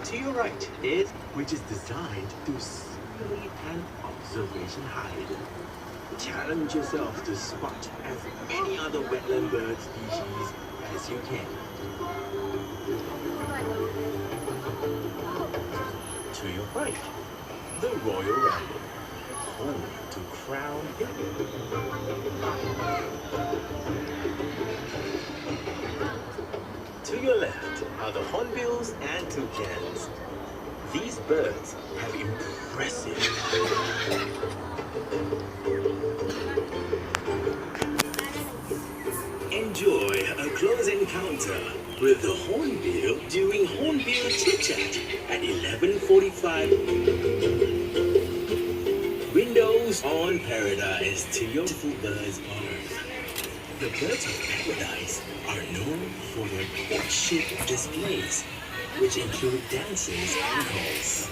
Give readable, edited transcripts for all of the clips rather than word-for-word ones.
To your right is, which is designed to simulate an observation hide. Challenge yourself to spot as many other wetland bird species as you can. To your right, the Royal Ramble, home to crowned eagle. To your left are the hornbills and toucans. These birds have impressive Enjoy a close encounter with the hornbill during Hornbill Chit Chat at 11:45. Windows on Paradise to your beautiful birds on Earth. The birds of paradise are known for their courtship displays, which include dances and calls.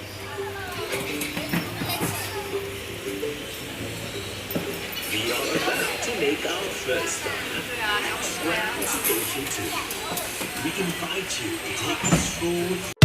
We are about to make our first stop at Swan Station 2. We invite you to take a stroll